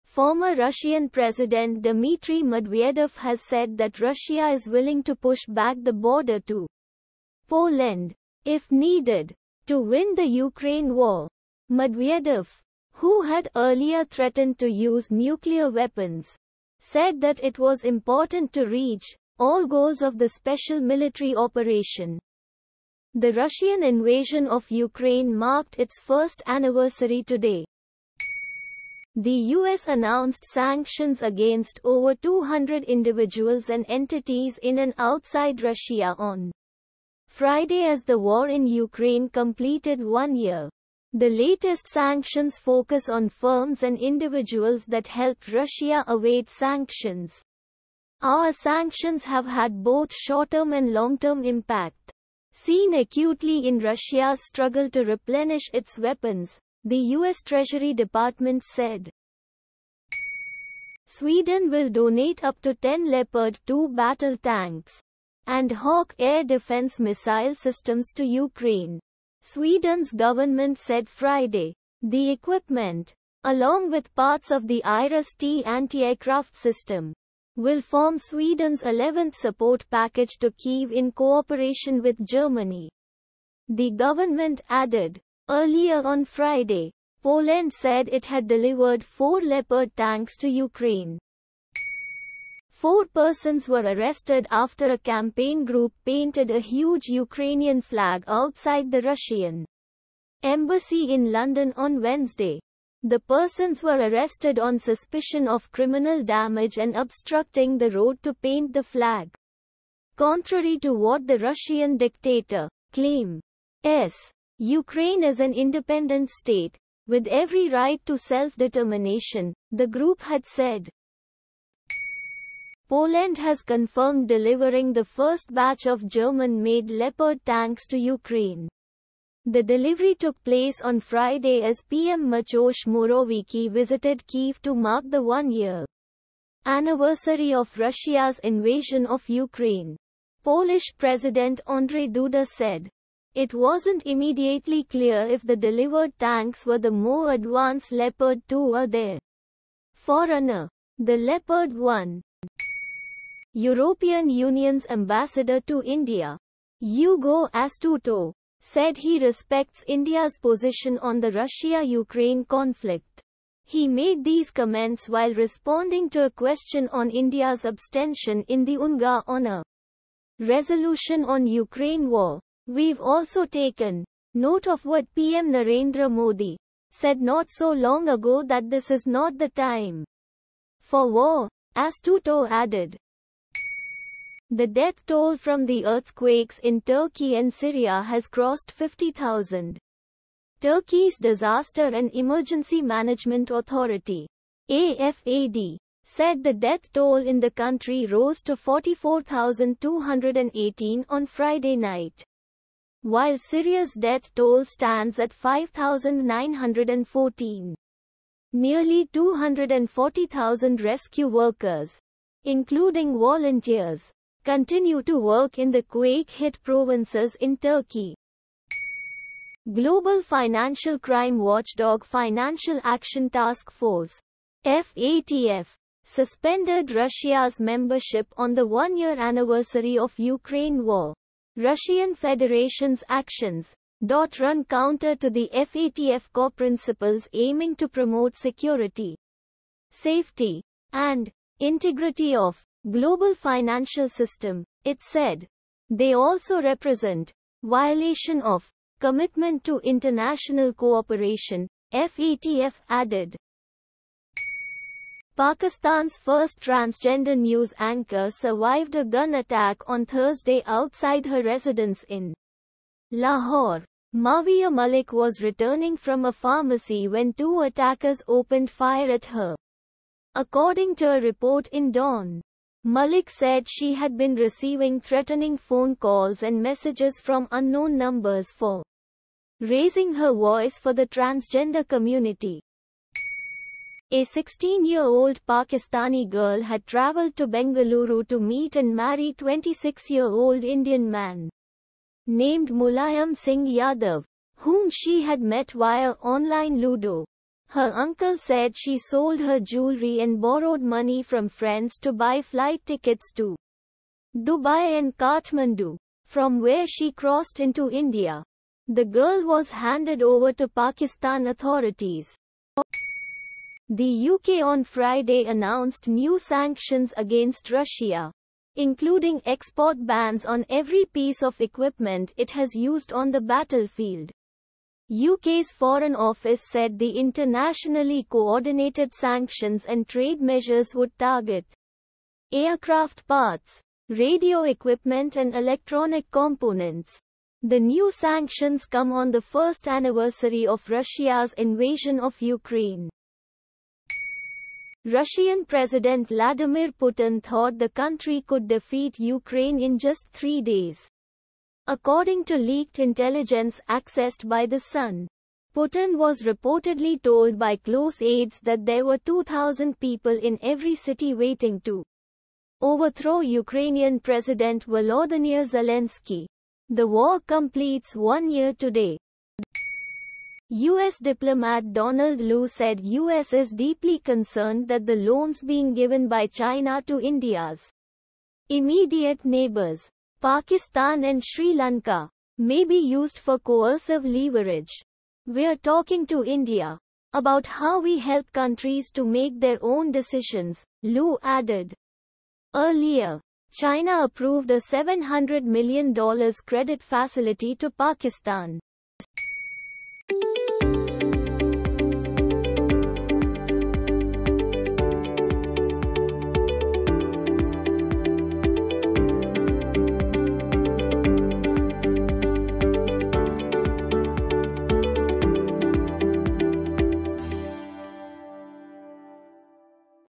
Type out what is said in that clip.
Former Russian President Dmitry Medvedev has said that Russia is willing to push back the border to Poland, if needed, to win the Ukraine war. Medvedev, who had earlier threatened to use nuclear weapons, said that it was important to reach all goals of the special military operation. The Russian invasion of Ukraine marked its first anniversary today. The US announced sanctions against over 200 individuals and entities in and outside Russia on Friday as the war in Ukraine completed 1 year. The latest sanctions focus on firms and individuals that helped Russia evade sanctions. Our sanctions have had both short-term and long-term impact, seen acutely in Russia's struggle to replenish its weapons, the US Treasury Department said. Sweden will donate up to 10 Leopard 2 battle tanks and Hawk air defense missile systems to Ukraine, Sweden's government said Friday. The equipment, along with parts of the Iris-T anti-aircraft system, will form Sweden's 11th support package to Kyiv in cooperation with Germany. The government added. Earlier on Friday, Poland said it had delivered 4 Leopard tanks to Ukraine. 4 persons were arrested after a campaign group painted a huge Ukrainian flag outside the Russian embassy in London on Wednesday. The persons were arrested on suspicion of criminal damage and obstructing the road to paint the flag. Contrary to what the Russian dictator claims, Ukraine is an independent state, with every right to self-determination, the group had said. Poland has confirmed delivering the first batch of German-made Leopard tanks to Ukraine. The delivery took place on Friday as PM Mateusz Morawiecki visited Kyiv to mark the 1-year anniversary of Russia's invasion of Ukraine. Polish President Andrzej Duda said. It wasn't immediately clear if the delivered tanks were the more advanced Leopard 2 or their forerunner, the Leopard 1. European Union's ambassador to India, Hugo Astuto, said he respects India's position on the Russia-Ukraine conflict. He made these comments while responding to a question on India's abstention in the UNGA on a resolution on Ukraine war. We've also taken note of what PM Narendra Modi said not so long ago that this is not the time for war, Astuto added. The death toll from the earthquakes in Turkey and Syria has crossed 50,000. Turkey's Disaster and Emergency Management Authority, AFAD, said the death toll in the country rose to 44,218 on Friday night, while Syria's death toll stands at 5,914. Nearly 240,000 rescue workers, including volunteers, continue to work in the quake-hit provinces in Turkey. Global financial crime watchdog Financial Action Task Force, FATF, suspended Russia's membership on the 1-year anniversary of Ukraine war. Russian Federation's actions run counter to the FATF core principles aiming to promote security, safety, and integrity of global financial system, it said. They also represent violation of commitment to international cooperation, FATF added. Pakistan's first transgender news anchor survived a gun attack on Thursday outside her residence in Lahore. Mawia Malik was returning from a pharmacy when 2 attackers opened fire at her, according to a report in Dawn. Malik said she had been receiving threatening phone calls and messages from unknown numbers for raising her voice for the transgender community. A 16-year-old Pakistani girl had travelled to Bengaluru to meet and marry 26-year-old Indian man named Mulayam Singh Yadav, whom she had met via online Ludo. Her uncle said she sold her jewelry and borrowed money from friends to buy flight tickets to Dubai and Kathmandu, from where she crossed into India. The girl was handed over to Pakistan authorities. The UK on Friday announced new sanctions against Russia, including export bans on every piece of equipment it has used on the battlefield. UK's Foreign Office said the internationally coordinated sanctions and trade measures would target aircraft parts, radio equipment and electronic components. The new sanctions come on the first anniversary of Russia's invasion of Ukraine. Russian President Vladimir Putin thought the country could defeat Ukraine in just 3 days. According to leaked intelligence accessed by The Sun, Putin was reportedly told by close aides that there were 2,000 people in every city waiting to overthrow Ukrainian President Volodymyr Zelensky. The war completes 1 year today. U.S. diplomat Donald Lu said U.S. is deeply concerned that the loans being given by China to India's immediate neighbors, Pakistan and Sri Lanka, may be used for coercive leverage. We're talking to India about how we help countries to make their own decisions, Lu added. Earlier, China approved a $700 million credit facility to Pakistan.